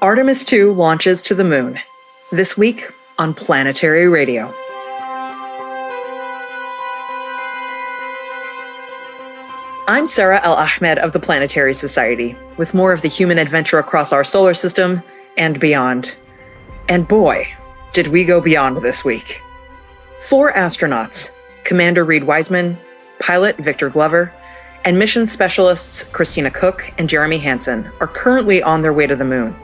Artemis 2 launches to the moon. This week on Planetary Radio. I'm Sarah El-Ahmed of the Planetary Society, with more of the human adventure across our solar system and beyond. And boy, did we go beyond this week. 4 astronauts, Commander Reid Wiseman, pilot Victor Glover, and mission specialists Christina Koch and Jeremy Hansen are currently on their way to the moon,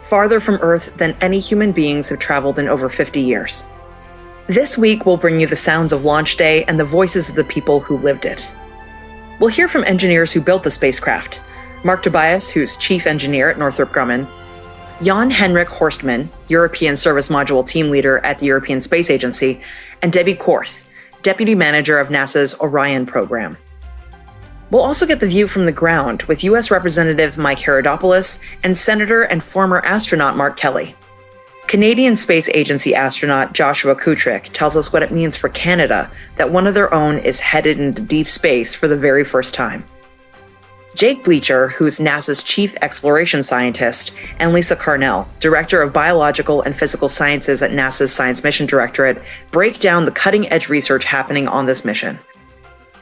farther from Earth than any human beings have traveled in over 50 years. This week, we'll bring you the sounds of launch day and the voices of the people who lived it. We'll hear from engineers who built the spacecraft, Mark Tobias, who's chief engineer at Northrop Grumman, Jan-Henrik Horstmann, European Service Module team leader at the European Space Agency, and Debbie Korth, deputy manager of NASA's Orion program. We'll also get the view from the ground with U.S. Representative Mike Haridopolos and Senator and former astronaut Mark Kelly. Canadian Space Agency astronaut Joshua Kutryk tells us what it means for Canada that one of their own is headed into deep space for the very first time. Jake Bleacher, who's NASA's chief exploration scientist, and Lisa Carnell, director of biological and physical sciences at NASA's Science Mission Directorate, break down the cutting-edge research happening on this mission.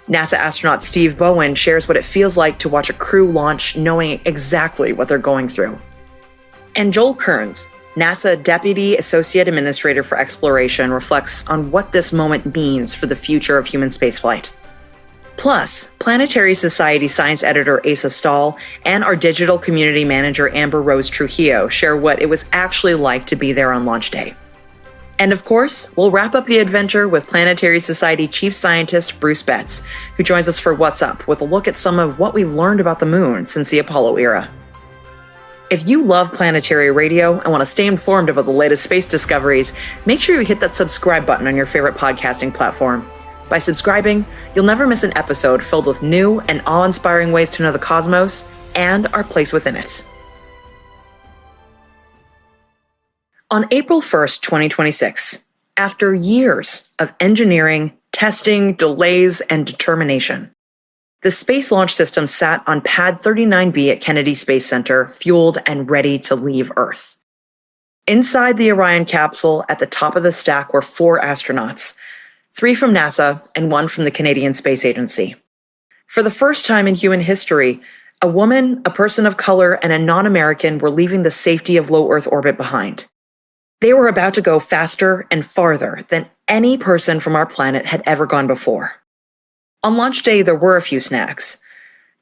NASA astronaut Steve Bowen shares what it feels like to watch a crew launch knowing exactly what they're going through. And Joel Kearns, NASA Deputy Associate Administrator for Exploration, reflects on what this moment means for the future of human spaceflight. Plus, Planetary Society Science Editor Asa Stahl and our digital community manager Amber Rose Trujillo share what it was actually like to be there on launch day. And of course, we'll wrap up the adventure with Planetary Society Chief Scientist Bruce Betts, who joins us for What's Up with a look at some of what we've learned about the moon since the Apollo era. If you love Planetary Radio and want to stay informed about the latest space discoveries, make sure you hit that subscribe button on your favorite podcasting platform. By subscribing, you'll never miss an episode filled with new and awe-inspiring ways to know the cosmos and our place within it. On April 1st, 2026, after years of engineering, testing, delays, and determination, the Space Launch System sat on Pad 39B at Kennedy Space Center, fueled and ready to leave Earth. Inside the Orion capsule, at the top of the stack, were 4 astronauts, 3 from NASA and 1 from the Canadian Space Agency. For the first time in human history, a woman, a person of color, and a non-American were leaving the safety of low Earth orbit behind. They were about to go faster and farther than any person from our planet had ever gone before. On launch day, there were a few snags.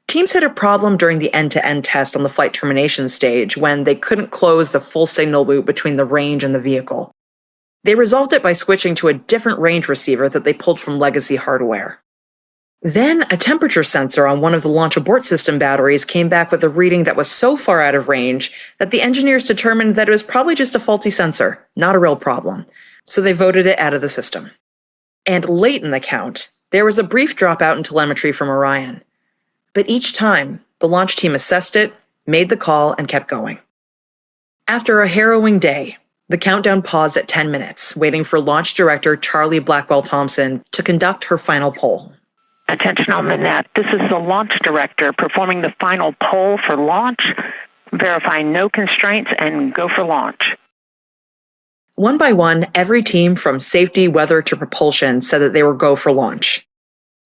Teams had a problem during the end-to-end test on the flight termination stage when they couldn't close the full signal loop between the range and the vehicle. They resolved it by switching to a different range receiver that they pulled from legacy hardware. Then, a temperature sensor on one of the launch abort system batteries came back with a reading that was so far out of range that the engineers determined that it was probably just a faulty sensor, not a real problem. So they voted it out of the system. And late in the count, there was a brief dropout in telemetry from Orion. But each time, the launch team assessed it, made the call, and kept going. After a harrowing day, the countdown paused at 10 minutes, waiting for launch director Charlie Blackwell-Thompson to conduct her final poll. Attention on the net. This is the launch director performing the final poll for launch, verifying no constraints, and go for launch. One by one, every team from safety, weather, to propulsion said that they were go for launch.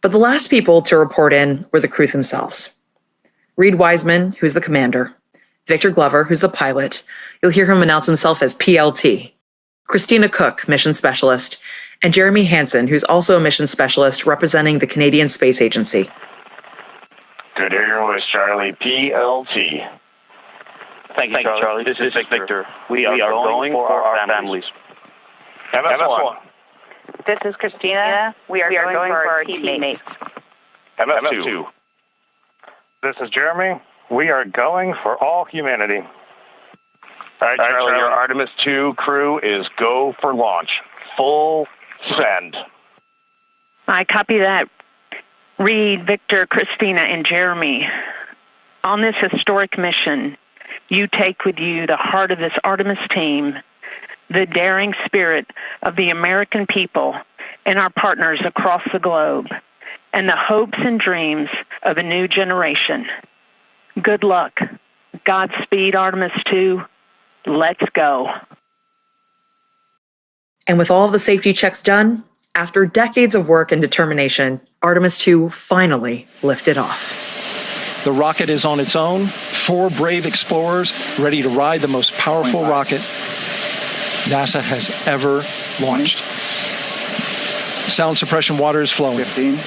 But the last people to report in were the crew themselves. Reid Wiseman, who's the commander, Victor Glover, who's the pilot, you'll hear him announce himself as PLT, Christina Koch, mission specialist, and Jeremy Hansen, who's also a mission specialist representing the Canadian Space Agency. Good Air is Charlie, PLT. Thank you, Charlie. This is Victor. We are going for our families. MS1. This is Christina. We are going for our teammates. MS2. This is Jeremy. We are going for all humanity. All right, Charlie, your Artemis 2 crew is go for launch. Full send. I copy that. Reid, Victor, Christina, and Jeremy. On this historic mission, you take with you the heart of this Artemis team, the daring spirit of the American people and our partners across the globe, and the hopes and dreams of a new generation. Good luck. Godspeed, Artemis 2. Let's go. And with all the safety checks done, after decades of work and determination, Artemis 2 finally lifted off. The rocket is on its own, 4 brave explorers ready to ride the most powerful rocket NASA has ever launched. Sound suppression water is flowing. 15.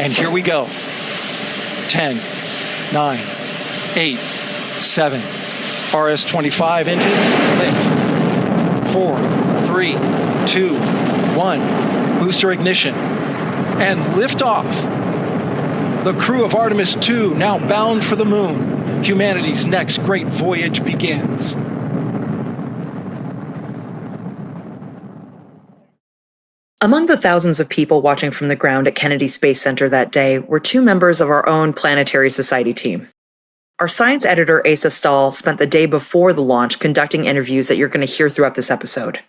And here we go. 10, 9, 8, 7. RS-25 engines lit. 4, 3, 2, 1. Booster ignition. And liftoff. The crew of Artemis 2 now bound for the moon. Humanity's next great voyage begins. Among the thousands of people watching from the ground at Kennedy Space Center that day were 2 members of our own Planetary Society team. Our science editor, Asa Stahl, spent the day before the launch conducting interviews that you're going to hear throughout this episode.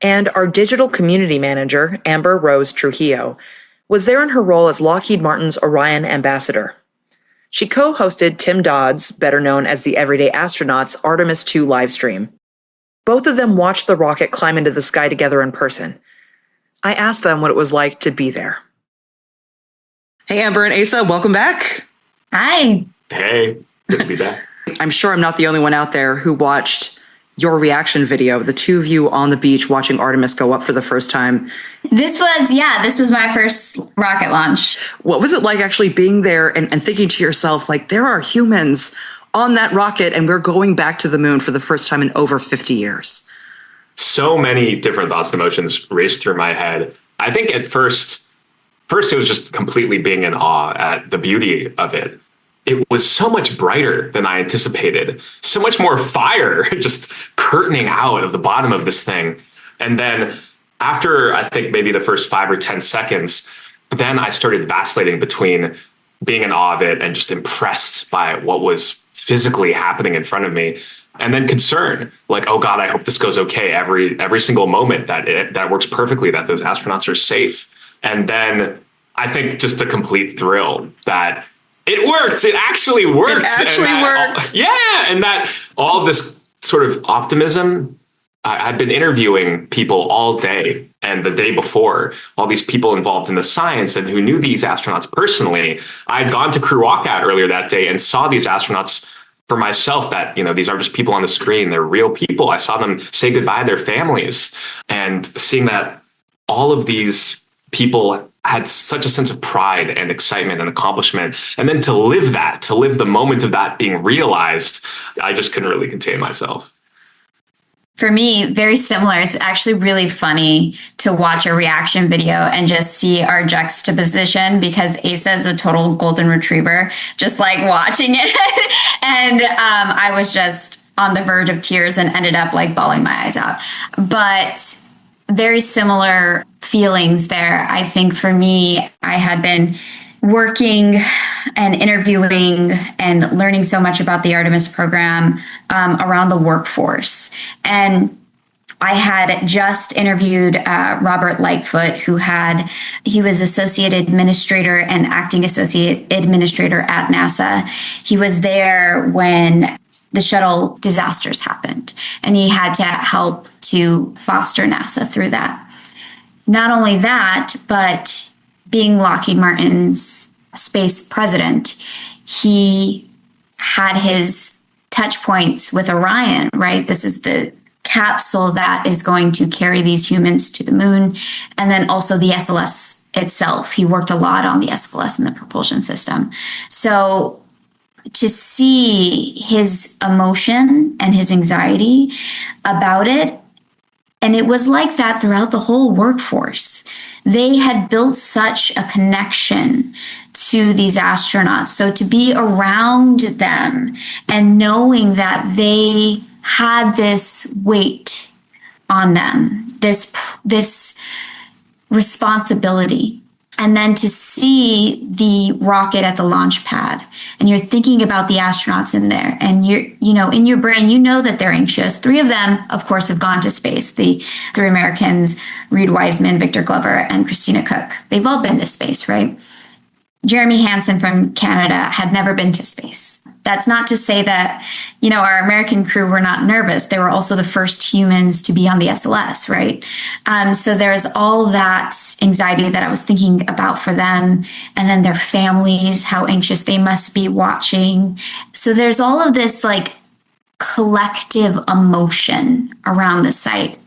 And our digital community manager, Amber Rose Trujillo, was there in her role as Lockheed Martin's Orion ambassador. She co-hosted Tim Dodd's, better known as the Everyday Astronaut's, Artemis 2 livestream. Both of them watched the rocket climb into the sky together in person. I asked them what it was like to be there. Hey, Amber and Asa, welcome back. Hi. Hey, good to be back. I'm sure I'm not the only one out there who watched your reaction video, the 2 of you on the beach watching Artemis go up for the first time. This was my first rocket launch. What was it like actually being there and thinking to yourself, like, there are humans on that rocket and we're going back to the moon for the first time in over 50 years? So many different thoughts and emotions raced through my head. I think at first it was just completely being in awe at the beauty of it. It was so much brighter than I anticipated. So much more fire just curtaining out of the bottom of this thing. And then after, I think maybe the first 5 or 10 seconds, then I started vacillating between being in awe of it and just impressed by what was physically happening in front of me. And then concern, like, oh God, I hope this goes okay. Every single moment that works perfectly, that those astronauts are safe. And then I think just a complete thrill that it worked. It actually worked. Worked. And that all of this sort of optimism. I've been interviewing people all day and the day before, all these people involved in the science and who knew these astronauts personally. I'd gone to crew walkout earlier that day and saw these astronauts for myself, that, these aren't just people on the screen, they're real people. I saw them say goodbye to their families, and seeing that all of these people had such a sense of pride and excitement and accomplishment. And then to live the moment of that being realized, I just couldn't really contain myself. For me, very similar. It's actually really funny to watch a reaction video and just see our juxtaposition, because Asa is a total golden retriever, just like watching it. And I was just on the verge of tears and ended up like bawling my eyes out. But very similar feelings there. I think for me, I had been working and interviewing and learning so much about the Artemis program around the workforce. And I had just interviewed Robert Lightfoot, he was associate administrator and acting associate administrator at NASA. He was there when the shuttle disasters happened, and he had to help to foster NASA through that. Not only that, but being Lockheed Martin's space president, he had his touch points with Orion, right? This is the capsule that is going to carry these humans to the moon. And then also the SLS itself. He worked a lot on the SLS and the propulsion system. So to see his emotion and his anxiety about it, and it was like that throughout the whole workforce. They had built such a connection to these astronauts. So to be around them and knowing that they had this weight on them, this responsibility, and then to see the rocket at the launch pad, and you're thinking about the astronauts in there, and in your brain, that they're anxious. 3 of them, of course, have gone to space. The 3 Americans, Reid Wiseman, Victor Glover, and Christina Koch. They've all been to space, right? Jeremy Hansen from Canada had never been to space. That's not to say that, our American crew were not nervous. They were also the first humans to be on the SLS, right? So there's all that anxiety that I was thinking about for them, and then their families, how anxious they must be watching. So there's all of this like collective emotion around the site.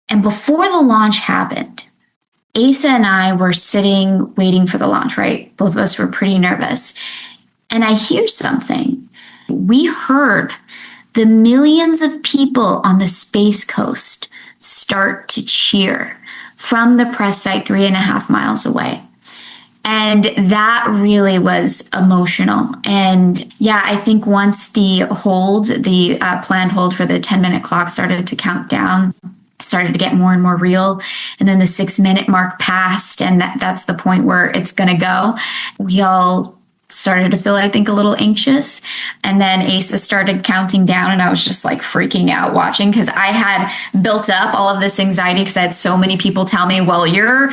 And before the launch happened, Asa and I were sitting waiting for the launch, right? Both of us were pretty nervous. And I hear something. We heard the millions of people on the Space Coast start to cheer from the press site 3.5 miles away. And that really was emotional. And yeah, I think once the planned hold for the 10-minute clock started to count down, started to get more and more real. And then the 6-minute mark passed, and that's the point where it's going to go. We all started to feel, I think, a little anxious. And then Asa started counting down, and I was just like freaking out watching, because I had built up all of this anxiety because I had so many people tell me, well, your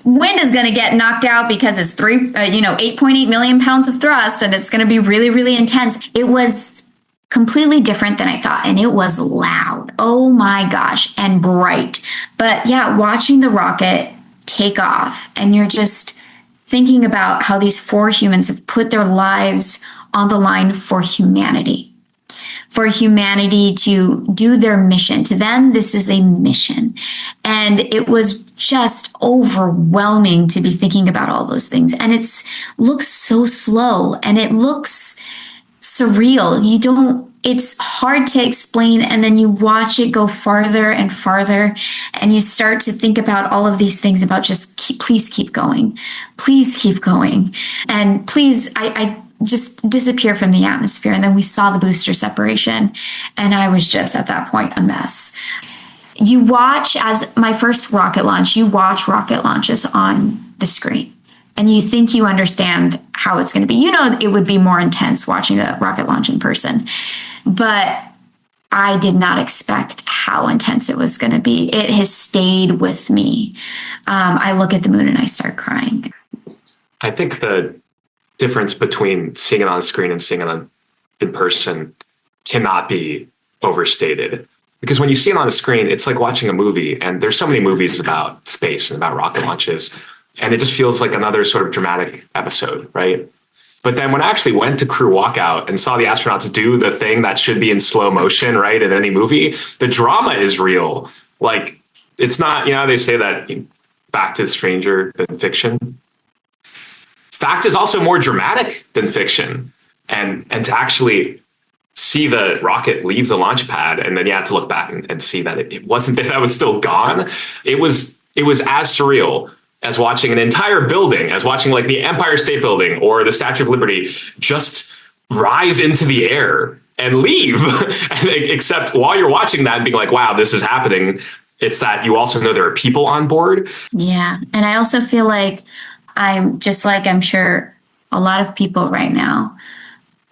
wind is going to get knocked out because it's 8.8 million pounds of thrust, and it's going to be really, really intense. It was completely different than I thought. And it was loud. Oh my gosh. And bright. But yeah, watching the rocket take off, and you're just thinking about how these 4 humans have put their lives on the line for humanity to do their mission. To them, this is a mission. And it was just overwhelming to be thinking about all those things. And it looks so slow, and it looks surreal. It's hard to explain. And then you watch it go farther and farther, and you start to think about all of these things about please keep going. Please keep going. And please, I just disappear from the atmosphere. And then we saw the booster separation, and I was just at that point a mess. You watch, as my first rocket launch, you watch rocket launches on the screen, and you think you understand how it's going to be. It would be more intense watching a rocket launch in person. But I did not expect how intense it was going to be. It has stayed with me. I look at the moon and I start crying. I think the difference between seeing it on screen and seeing it in person cannot be overstated. Because when you see it on a screen, it's like watching a movie. And there's so many movies about space and about rocket launches. And it just feels like another sort of dramatic episode, right? But then when I actually went to crew walkout and saw the astronauts do the thing that should be in slow motion, right, in any movie, the drama is real. Like, it's not, they say that fact is stranger than fiction. Fact is also more dramatic than fiction. And to actually see the rocket leave the launch pad, and then you have to look back and see that it wasn't, that was still gone. It was as surreal as watching an entire building, as watching like the Empire State Building or the Statue of Liberty just rise into the air and leave. Except while you're watching that and being like, wow, this is happening, it's that you also know there are people on board. Yeah. And I also feel like I'm sure a lot of people right now,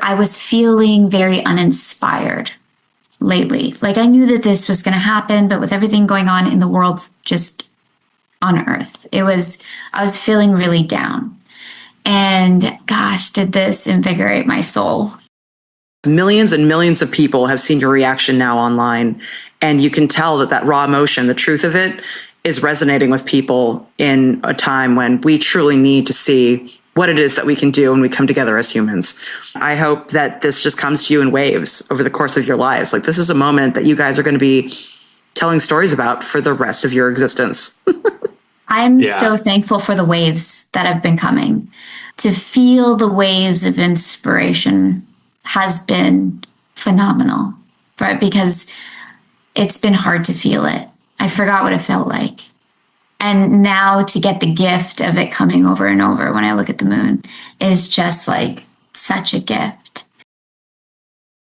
I was feeling very uninspired lately. Like, I knew that this was going to happen, but with everything going on in the world, just on Earth, I was feeling really down. And gosh, did this invigorate my soul. Millions and millions of people have seen your reaction now online, and you can tell that raw emotion, the truth of it, is resonating with people in a time when we truly need to see what it is that we can do when we come together as humans. I hope that this just comes to you in waves over the course of your lives. Like, this is a moment that you guys are going to be telling stories about for the rest of your existence. I'm so thankful for the waves that have been coming. To feel the waves of inspiration has been phenomenal, right? Because it's been hard to feel it. I forgot what it felt like. And now to get the gift of it coming over and over when I look at the moon is just like such a gift.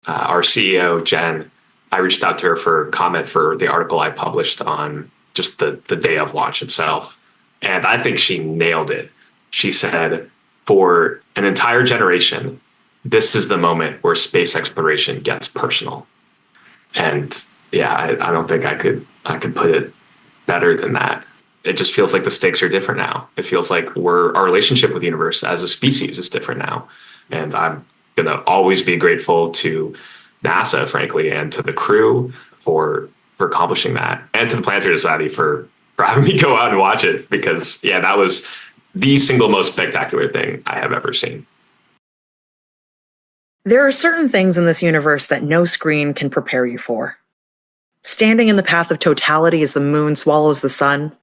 Our CEO, Jen, I reached out to her for comment for the article I published on just the day of launch itself. And I think she nailed it. She said, for an entire generation, this is the moment where space exploration gets personal. And yeah, I don't think I could put it better than that. It just feels like the stakes are different now. It feels like our relationship with the universe as a species is different now. And I'm going to always be grateful to NASA, frankly, and to the crew for accomplishing that, and to the Planetary Society for having me go out and watch it, because that was the single most spectacular thing I have ever seen. There are certain things in this universe that no screen can prepare you for. Standing in the path of totality as the moon swallows the sun,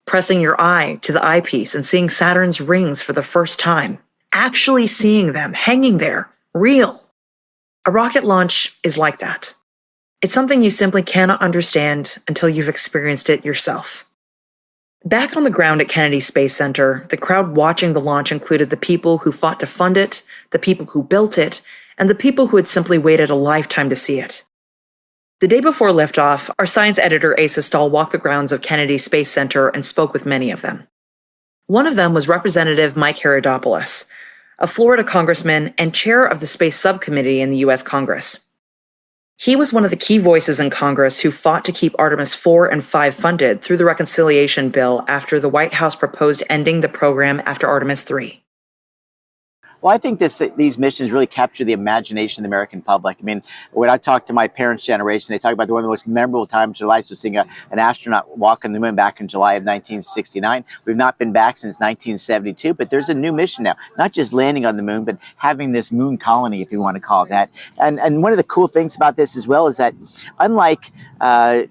pressing your eye to the eyepiece and seeing Saturn's rings for the first time, actually seeing them hanging there, real. A rocket launch is like that. It's something you simply cannot understand until you've experienced it yourself. Back on the ground at Kennedy Space Center, the crowd watching the launch included the people who fought to fund it, the people who built it, and the people who had simply waited a lifetime to see it. The day before liftoff, our science editor Asa Stahl walked the grounds of Kennedy Space Center and spoke with many of them. One of them was Representative Mike Haridopolos, a Florida congressman and chair of the Space Subcommittee in the U.S. Congress. He was one of the key voices in Congress who fought to keep Artemis 4 and 5 funded through the reconciliation bill after the White House proposed ending the program after Artemis 3. Well, I think these missions really capture the imagination of the American public. I mean, when I talk to my parents' generation, they talk about one of the most memorable times of their lives was seeing an astronaut walk on the moon back in July of 1969. We've not been back since 1972, but there's a new mission now, not just landing on the moon, but having this moon colony, if you want to call it that. And one of the cool things about this as well is that unlike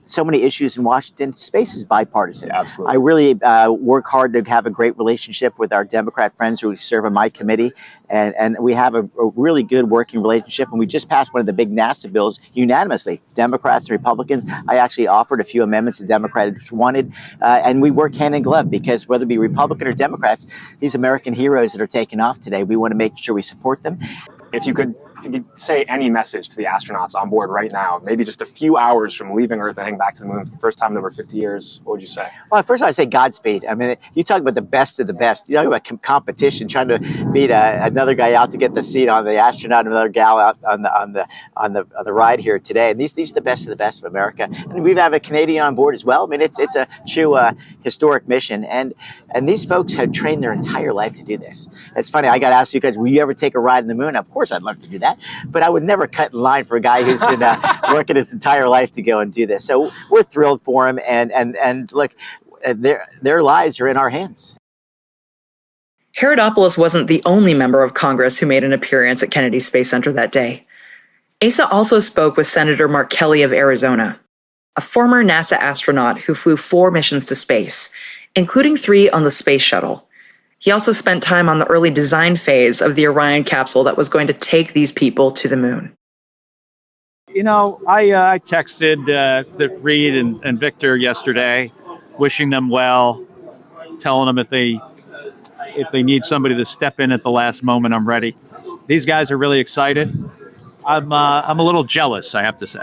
so many issues in Washington, space is bipartisan. Absolutely. I really work hard to have a great relationship with our Democrat friends who serve on my committee. And we have a really good working relationship. And we just passed one of the big NASA bills unanimously, Democrats and Republicans. I actually offered a few amendments the Democrats wanted. And we work hand in glove because whether it be Republican or Democrats, these American heroes that are taking off today, we want to make sure we support them. If you could say any message to the astronauts on board right now, maybe just a few hours from leaving Earth and heading back to the moon for the first time in over 50 years, what would you say? Well, first I'd say Godspeed. I mean, you talk about the best of the best. You talk about competition, trying to beat another guy out to get the seat on the astronaut, another gal out on the ride here today. And these are the best of the best of America. And we have a Canadian on board as well. I mean, it's a true historic mission. And these folks have trained their entire life to do this. It's funny. I got asked you guys, will you ever take a ride in the moon? Of course, I'd love to do that. But I would never cut in line for a guy who's been working his entire life to go and do this. So we're thrilled for him. And look, their lives are in our hands. Haridopolos wasn't the only member of Congress who made an appearance at Kennedy Space Center that day. Asa also spoke with Senator Mark Kelly of Arizona, a former NASA astronaut who flew 4 missions to space, including 3 on the space shuttle. He also spent time on the early design phase of the Orion capsule that was going to take these people to the moon. You know, I texted Reid and Victor yesterday, wishing them well, telling them if they need somebody to step in at the last moment, I'm ready. These guys are really excited. I'm a little jealous, I have to say.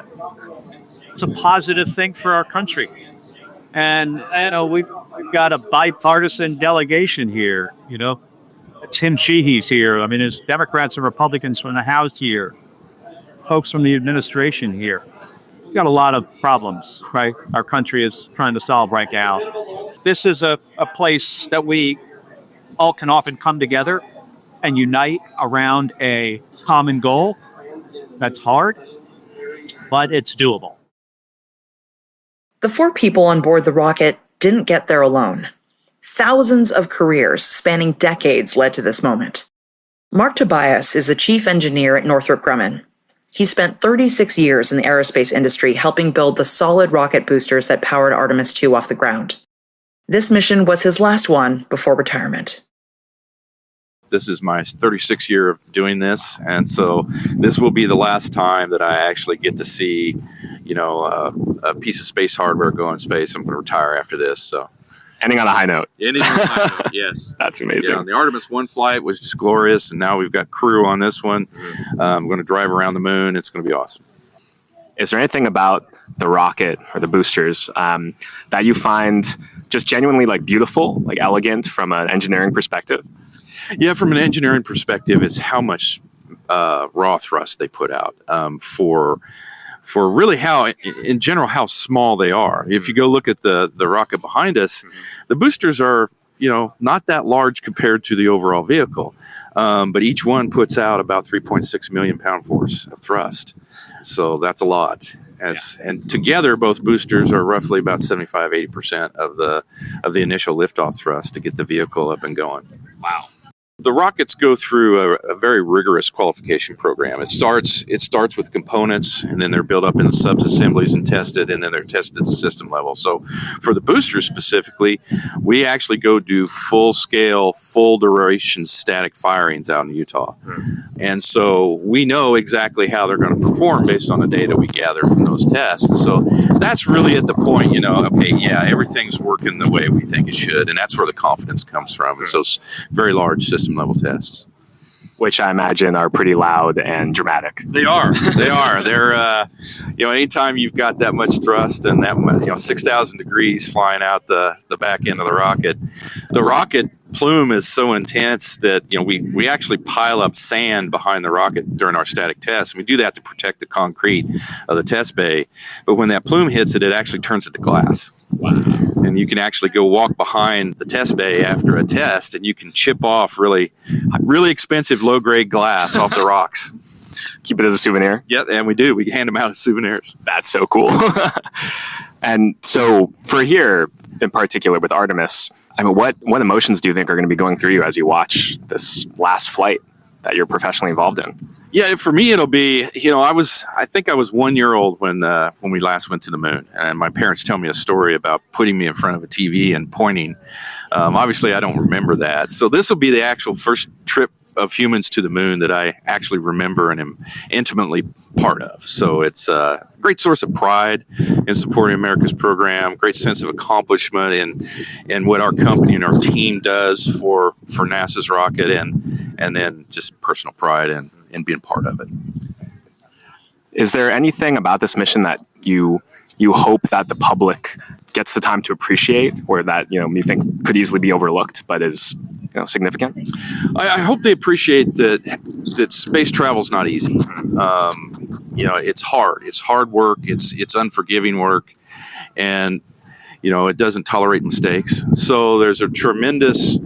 It's a positive thing for our country. And, you know, we've got a bipartisan delegation here, you know. Tim Sheehy's here. I mean, there's Democrats and Republicans from the House here. Folks from the administration here. We've got a lot of problems, right? Our country is trying to solve right now. This is a place that we all can often come together and unite around a common goal. That's hard, but it's doable. The 4 people on board the rocket didn't get there alone. Thousands of careers spanning decades led to this moment. Mark Tobias is the chief engineer at Northrop Grumman. He spent 36 years in the aerospace industry helping build the solid rocket boosters that powered Artemis 2 off the ground. This mission was his last one before retirement. This is my 36th year of doing this, and so this will be the last time that I actually get to see, you know, a piece of space hardware go in space. I'm going to retire after this. So, ending on a high note. Ending on a high note, yes. That's amazing. Yeah, the Artemis 1 flight was just glorious, and now we've got crew on this one. I'm going to drive around the moon. It's going to be awesome. Is there anything about the rocket or the boosters that you find just genuinely like beautiful, like elegant from an engineering perspective? Yeah, from an engineering perspective, it's how much raw thrust they put out for really how, in general, how small they are. If you go look at the rocket behind us, the boosters are not that large compared to the overall vehicle. But each one puts out about 3.6 million pound force of thrust. So that's a lot. And together, both boosters are roughly about 75-80% of the initial liftoff thrust to get the vehicle up and going. Wow. The rockets go through a very rigorous qualification program. It starts with components, and then they're built up into subassemblies and tested, and then they're tested at the system level. So for the boosters specifically, we actually go do full-scale, full-duration static firings out in Utah. And so we know exactly how they're going to perform based on the data we gather from those tests. And so that's really at the point, everything's working the way we think it should, and that's where the confidence comes from. It's those very large system level tests, which I imagine are pretty loud and dramatic. They are. They're anytime you've got that much thrust and that much, 6,000 degrees flying out the back end of the rocket plume is so intense that we actually pile up sand behind the rocket during our static tests. We do that to protect the concrete of the test bay, but when that plume hits it actually turns it to glass. Wow. And you can actually go walk behind the test bay after a test, and you can chip off really, really expensive low-grade glass off the rocks. Keep it as a souvenir? Yeah, and we do. We hand them out as souvenirs. That's so cool. And so for here, in particular with Artemis, what emotions do you think are going to be going through you as you watch this last flight that you're professionally involved in? Yeah, for me, it'll be, I think I was 1 year old when we last went to the moon. And my parents tell me a story about putting me in front of a TV and pointing. Obviously, I don't remember that. So this will be the actual first trip of humans to the moon that I actually remember and am intimately part of. So it's a great source of pride in supporting America's program, great sense of accomplishment in what our company and our team does for NASA's rocket, and then just personal pride in being part of it. Is there anything about this mission that you hope that the public gets the time to appreciate, or that you think could easily be overlooked but is significant? I hope they appreciate that space travel is not easy. It's hard. It's hard work. It's unforgiving work, and it doesn't tolerate mistakes. So there's a tremendous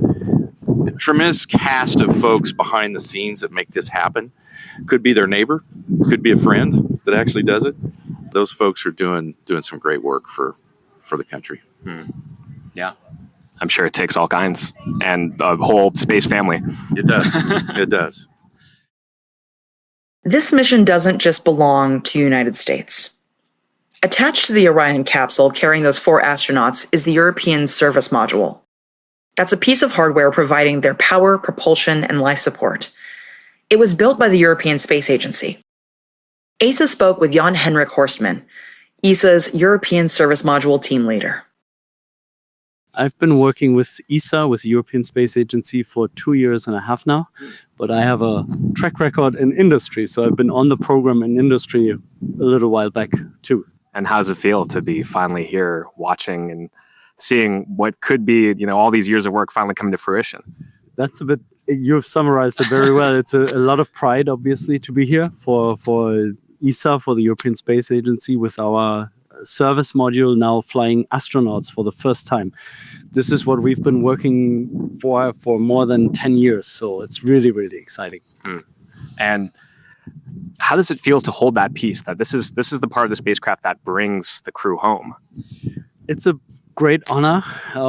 cast of folks behind the scenes that make this happen. Could be their neighbor, could be a friend that actually does it. Those folks are doing some great work for the country. Yeah. I'm sure it takes all kinds, and the whole space family. It does. It does. This mission doesn't just belong to the United States. Attached to the Orion capsule carrying those 4 astronauts is the European Service Module. That's a piece of hardware providing their power, propulsion, and life support. It was built by the European Space Agency. ESA spoke with Jan-Henrik Horstmann, ESA's European Service Module team leader. I've been working with ESA, with the European Space Agency, for 2.5 years now, but I have a track record in industry, so I've been on the program in industry a little while back too. And how does it feel to be finally here watching and seeing what could be, all these years of work finally coming to fruition? That's you've summarized it very well. It's a lot of pride, obviously, to be here for ESA, for the European Space Agency, with our service module now flying astronauts for the first time. This is what we've been working for more than 10 years. So it's really, really exciting. And how does it feel to hold that piece, that this is the part of the spacecraft that brings the crew home? It's a great honor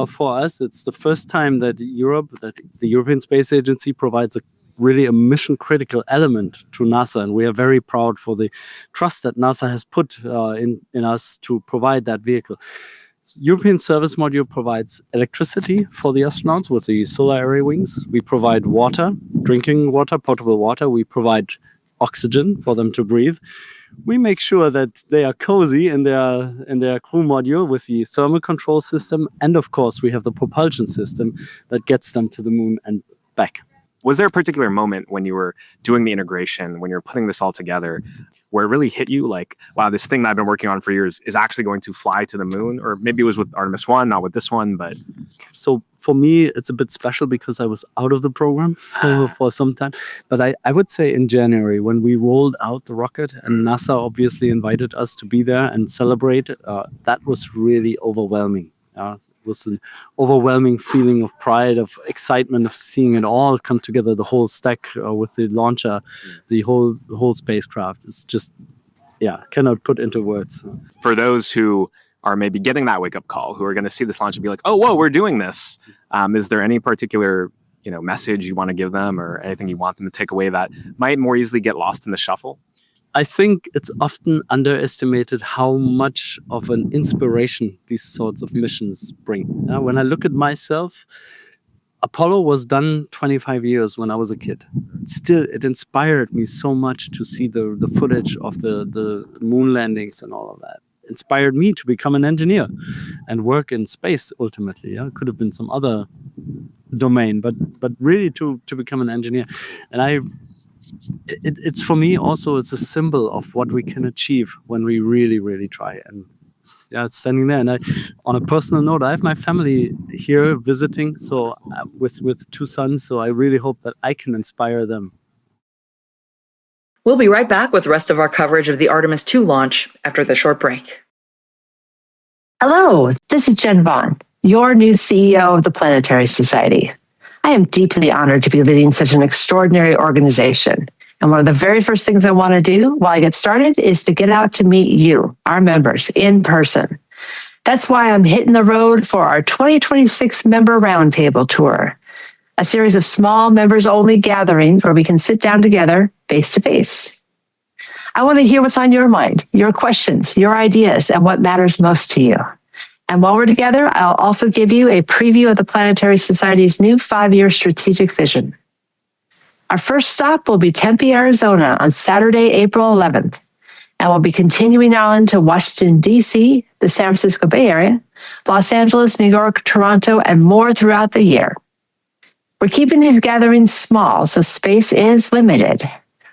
for us. It's the first time that the European Space Agency provides a mission-critical element to NASA, and we are very proud for the trust that NASA has put in us to provide that vehicle. European Service Module provides electricity for the astronauts with the solar array wings. We provide water, drinking water, potable water. We provide oxygen for them to breathe. We make sure that they are cozy in their crew module with the thermal control system, and of course we have the propulsion system that gets them to the moon and back. Was there a particular moment when you were doing the integration, when you were putting this all together, where it really hit you like, wow, this thing that I've been working on for years is actually going to fly to the moon? Or maybe it was with Artemis 1, not with this one, but... So for me, it's a bit special because I was out of the program for some time. But I would say in January, when we rolled out the rocket and NASA obviously invited us to be there and celebrate, that was really overwhelming. It was an overwhelming feeling of pride, of excitement, of seeing it all come together. The whole stack with the launcher, the whole spacecraft. It's just, cannot put into words. For those who are maybe getting that wake-up call, who are going to see this launch and be like, oh, whoa, we're doing this. Is there any particular message you want to give them, or anything you want them to take away that might more easily get lost in the shuffle? I think it's often underestimated how much of an inspiration these sorts of missions bring. When I look at myself, Apollo was done 25 years when I was a kid. Still, it inspired me so much to see the footage of the moon landings and all of that. Inspired me to become an engineer and work in space ultimately. It could have been some other domain, but really to become an engineer. And it's for me also, it's a symbol of what we can achieve when we really, really try. And it's standing there. And on a personal note, I have my family here visiting, so with 2 sons. So I really hope that I can inspire them. We'll be right back with the rest of our coverage of the Artemis II launch after the short break. Hello, this is Jen Vaughn, your new CEO of the Planetary Society. I am deeply honored to be leading such an extraordinary organization. And one of the very first things I want to do while I get started is to get out to meet you, our members, in person. That's why I'm hitting the road for our 2026 Member Roundtable Tour, a series of small members-only gatherings where we can sit down together face-to-face. I want to hear what's on your mind, your questions, your ideas, and what matters most to you. And while we're together, I'll also give you a preview of the Planetary Society's new 5-year strategic vision. Our first stop will be Tempe, Arizona on Saturday, April 11th. And we'll be continuing on to Washington, D.C., the San Francisco Bay Area, Los Angeles, New York, Toronto, and more throughout the year. We're keeping these gatherings small, so space is limited.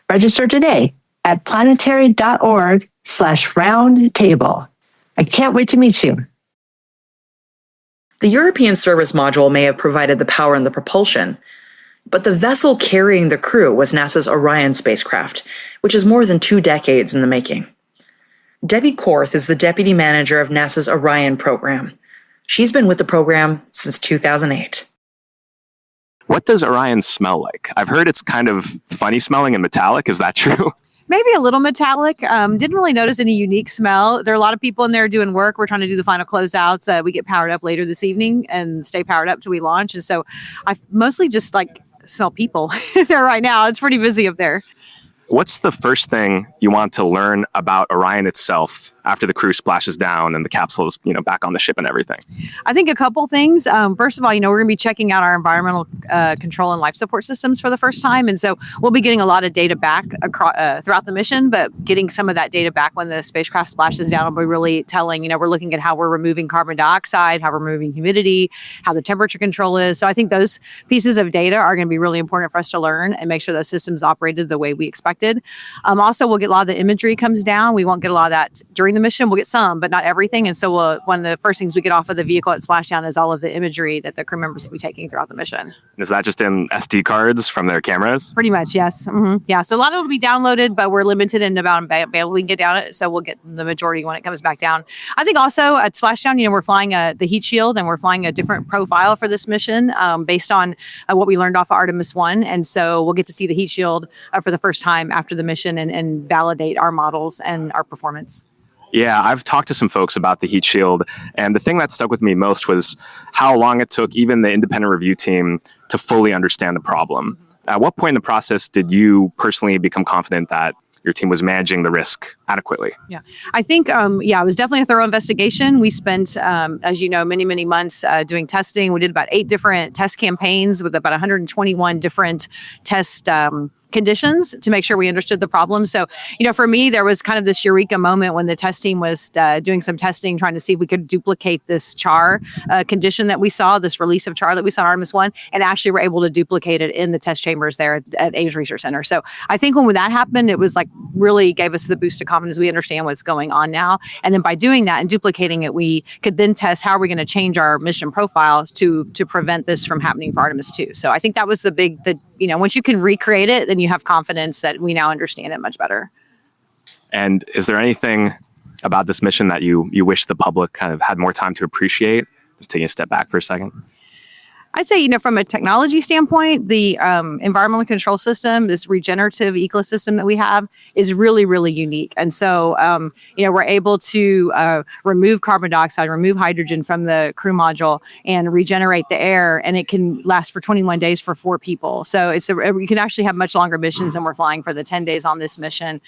Register today at planetary.org/roundtable. I can't wait to meet you. The European service module may have provided the power and the propulsion, but the vessel carrying the crew was NASA's Orion spacecraft, which is more than 2 decades in the making. Debbie Korth is the deputy manager of NASA's Orion program. She's been with the program since 2008. What does Orion smell like? I've heard it's kind of funny smelling and metallic. Is that true? Maybe a little metallic. Didn't really notice any unique smell. There are a lot of people in there doing work. We're trying to do the final closeouts. We get powered up later this evening and stay powered up till we launch. And so I mostly just smell people there right now. It's pretty busy up there. What's the first thing you want to learn about Orion itself after the crew splashes down and the capsule is, back on the ship and everything? I think a couple things. First of all, we're going to be checking out our environmental control and life support systems for the first time. And so we'll be getting a lot of data back throughout the mission, but getting some of that data back when the spacecraft splashes down will be really telling. We're looking at how we're removing carbon dioxide, how we're removing humidity, how the temperature control is. So I think those pieces of data are going to be really important for us to learn and make sure those systems operated the way we expected. Also, we'll get a lot of the imagery comes down. We won't get a lot of that during the mission. We'll get some, but not everything. And so one of the first things we get off of the vehicle at splashdown is all of the imagery that the crew members will be taking throughout the mission. Is that just in SD cards from their cameras? Pretty much, yes. Mm-hmm. Yeah, so a lot of it will be downloaded, but we're limited in about bail we can get down it. So we'll get the majority when it comes back down. I think also at splashdown, we're flying the heat shield, and we're flying a different profile for this mission based on what we learned off of Artemis 1. And so we'll get to see the heat shield for the first time after the mission and validate our models and our performance. Yeah, I've talked to some folks about the heat shield, and the thing that stuck with me most was how long it took even the independent review team to fully understand the problem. At what point in the process did you personally become confident that your team was managing the risk adequately? Yeah, I think, it was definitely a thorough investigation. We spent, as you know, many, many months doing testing. We did about 8 different test campaigns with about 121 different test conditions to make sure we understood the problem. So, for me, there was kind of this eureka moment when the test team was doing some testing, trying to see if we could duplicate this char condition that we saw, this release of char that we saw in Artemis 1, and actually were able to duplicate it in the test chambers there at Ames Research Center. So I think when that happened, it was really gave us the boost of confidence. We understand what's going on now. And then by doing that and duplicating it, we could then test how are we going to change our mission profiles to prevent this from happening for Artemis 2. So I think that was once you can recreate it, then you have confidence that we now understand it much better. And is there anything about this mission that you wish the public kind of had more time to appreciate Just taking a step back for a second. I'd say, from a technology standpoint, the environmental control system, this regenerative ecosystem that we have, is really, really unique. And so, we're able to remove carbon dioxide, remove hydrogen from the crew module, and regenerate the air, and it can last for 21 days for 4 people. So you can actually have much longer missions than we're flying for the 10 days on this mission.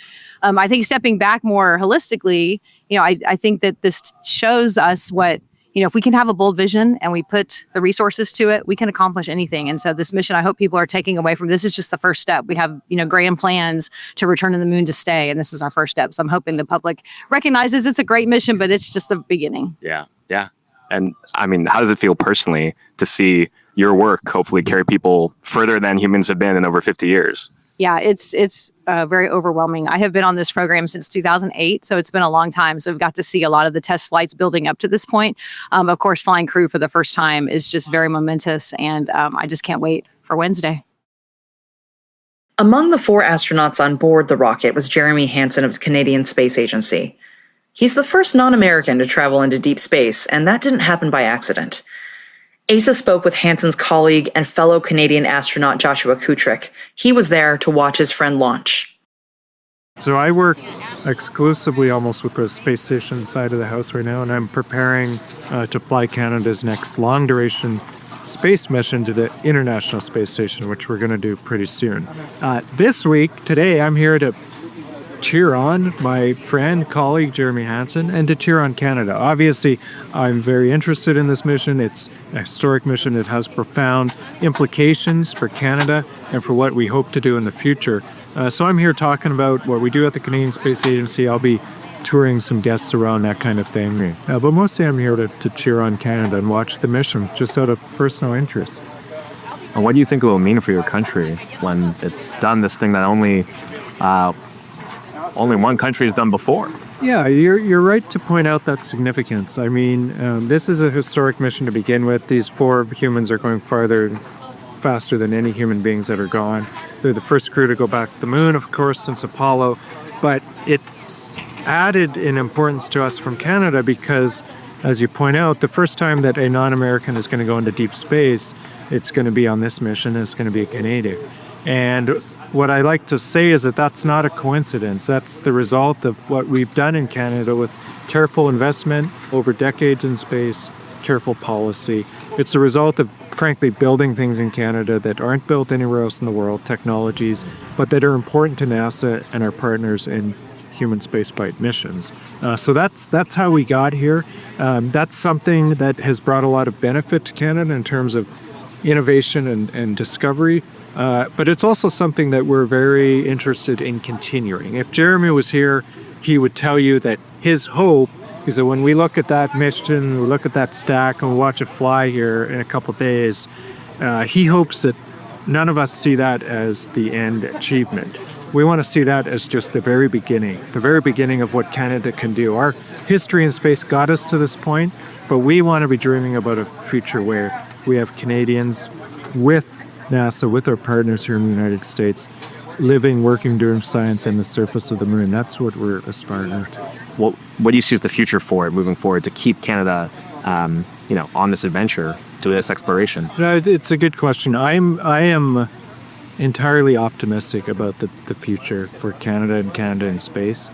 I think stepping back more holistically, I think that this shows us what, if we can have a bold vision and we put the resources to it, we can accomplish anything. And so this mission, I hope people are taking away from this is just the first step. We have, grand plans to return to the moon to stay, and this is our first step. So I'm hoping the public recognizes it's a great mission, but it's just the beginning. Yeah. And I mean, how does it feel personally to see your work hopefully carry people further than humans have been in over 50 years? Yeah, it's very overwhelming. I have been on this program since 2008, so it's been a long time. So we've got to see a lot of the test flights building up to this point. Of course, flying crew for the first time is just very momentous, and I just can't wait for Wednesday. Among the 4 astronauts on board the rocket was Jeremy Hansen of the Canadian Space Agency. He's the first non-American to travel into deep space, and that didn't happen by accident. Asa spoke with Hansen's colleague and fellow Canadian astronaut Joshua Kutryk. He was there to watch his friend launch. So I work exclusively almost with the space station side of the house right now, and I'm preparing to fly Canada's next long-duration space mission to the International Space Station, which we're going to do pretty soon. Today, I'm here to cheer on my friend, colleague, Jeremy Hansen, and to cheer on Canada. Obviously, I'm very interested in this mission. It's a historic mission that has profound implications for Canada and for what we hope to do in the future. So I'm here talking about what we do at the Canadian Space Agency. I'll be touring some guests around, that kind of thing. But mostly I'm here to cheer on Canada and watch the mission, just out of personal interest. And what do you think it will mean for your country when it's done this thing that only one country has done before? Yeah, you're right to point out that significance. I mean, this is a historic mission to begin with. These 4 humans are going faster than any human beings that are gone. They're the first crew to go back to the moon, of course, since Apollo. But it's added in importance to us from Canada because, as you point out, the first time that a non-American is going to go into deep space, it's going to be on this mission, and it's going to be a Canadian. And what I like to say is that that's not a coincidence. That's the result of what we've done in Canada with careful investment over decades in space, careful policy. It's the result of, frankly, building things in Canada that aren't built anywhere else in the world, technologies, but that are important to NASA and our partners in human spaceflight missions. So that's how we got here. That's something that has brought a lot of benefit to Canada in terms of innovation and discovery. But it's also something that we're very interested in continuing. If Jeremy was here, he would tell you that his hope is that when we look at that mission, we look at that stack, and we watch it fly here in a couple of days, he hopes that none of us see that as the end achievement. We want to see that as just the very beginning of what Canada can do. Our history in space got us to this point, but we want to be dreaming about a future where we have Canadians with NASA, with our partners here in the United States, living, working, doing science on the surface of the moon. That's what we're aspiring to. What do you see as the future for it moving forward to keep Canada, on this adventure, to this exploration? It's a good question. I am entirely optimistic about the future for Canada and Canada in space.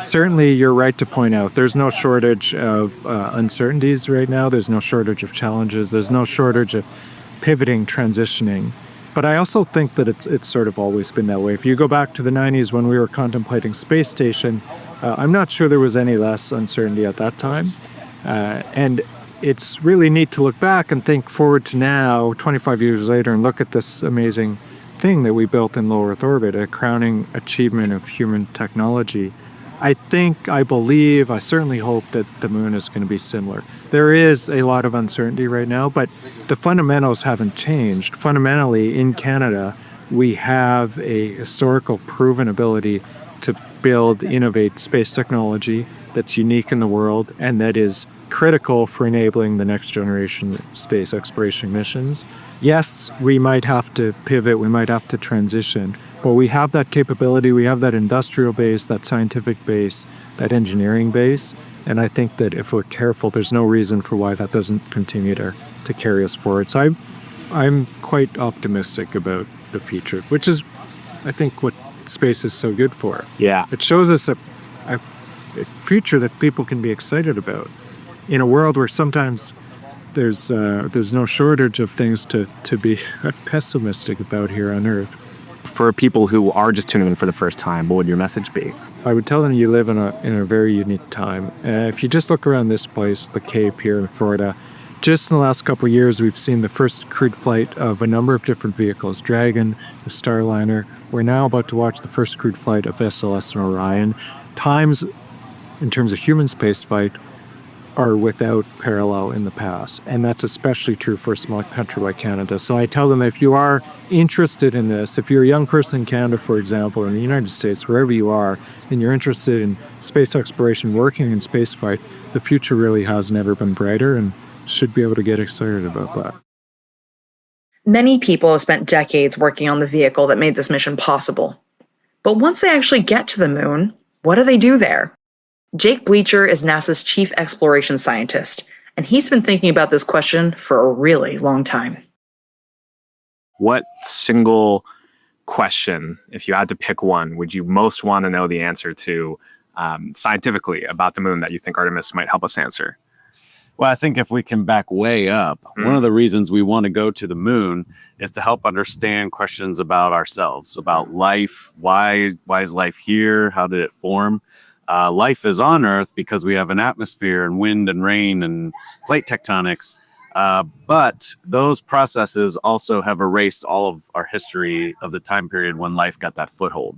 Certainly, you're right to point out there's no shortage of uncertainties right now. There's no shortage of challenges. There's no shortage of pivoting, transitioning. But I also think that it's sort of always been that way. If you go back to the 90s when we were contemplating space station, I'm not sure there was any less uncertainty at that time. And it's really neat to look back and think forward to now, 25 years later, and look at this amazing thing that we built in low Earth orbit, a crowning achievement of human technology. I believe, I certainly hope that the moon is going to be similar. There is a lot of uncertainty right now, but the fundamentals haven't changed. Fundamentally, in Canada, we have a historical proven ability to build, innovate space technology that's unique in the world and that is critical for enabling the next generation space exploration missions. Yes, we might have to pivot, we might have to transition, but we have that capability, we have that industrial base, that scientific base, that engineering base. And I think that if we're careful, there's no reason for why that doesn't continue to carry us forward. So I'm quite optimistic about the future, which is, I think, what space is so good for. Yeah. It shows us a future that people can be excited about in a world where sometimes there's no shortage of things to be pessimistic about here on Earth. For people who are just tuning in for the first time, what would your message be? I would tell them you live in a very unique time. If you just look around this place, the Cape here in Florida, just in the last couple of years, we've seen the first crewed flight of a number of different vehicles. Dragon, the Starliner. We're now about to watch the first crewed flight of SLS and Orion. Times, in terms of human spaceflight, are without parallel in the past. And that's especially true for a small country like Canada. So I tell them if you are interested in this, if you're a young person in Canada, for example, or in the United States, wherever you are, and you're interested in space exploration, working in spaceflight, the future really has never been brighter and should be able to get excited about that. Many people have spent decades working on the vehicle that made this mission possible. But once they actually get to the moon, what do they do there? Jake Bleacher is NASA's chief exploration scientist, and he's been thinking about this question for a really long time. What single question, if you had to pick one, would you most want to know the answer to scientifically about the moon that you think Artemis might help us answer? Well, I think if we can back way up, one of the reasons we want to go to the moon is to help understand questions about ourselves, about life. Why is life here? How did it form? Life is on Earth because we have an atmosphere and wind and rain and plate tectonics. But those processes also have erased all of our history of the time period when life got that foothold.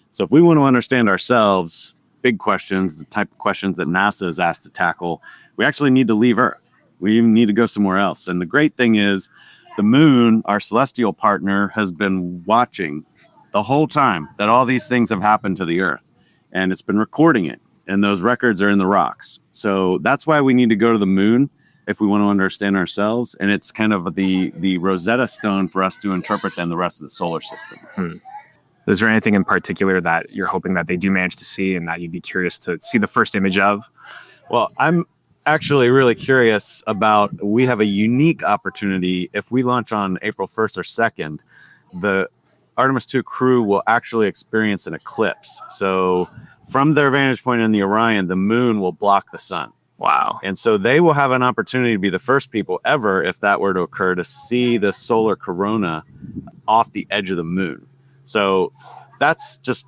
So if we want to understand ourselves, big questions, the type of questions that NASA is asked to tackle, we actually need to leave Earth. We even need to go somewhere else. And the great thing is the moon, our celestial partner, has been watching the whole time that all these things have happened to the Earth. And it's been recording it. And those records are in the rocks. So that's why we need to go to the moon if we want to understand ourselves. And it's kind of the Rosetta Stone for us to interpret then the rest of the solar system. Is there anything in particular that you're hoping that they do manage to see and that you'd be curious to see the first image of? Well, I'm actually really curious about, we have a unique opportunity. If we launch on April 1st or 2nd, the Artemis 2 crew will actually experience an eclipse. So from their vantage point in the Orion, the moon will block the sun. Wow. And so they will have an opportunity to be the first people ever, if that were to occur, to see the solar corona off the edge of the moon. So that's just,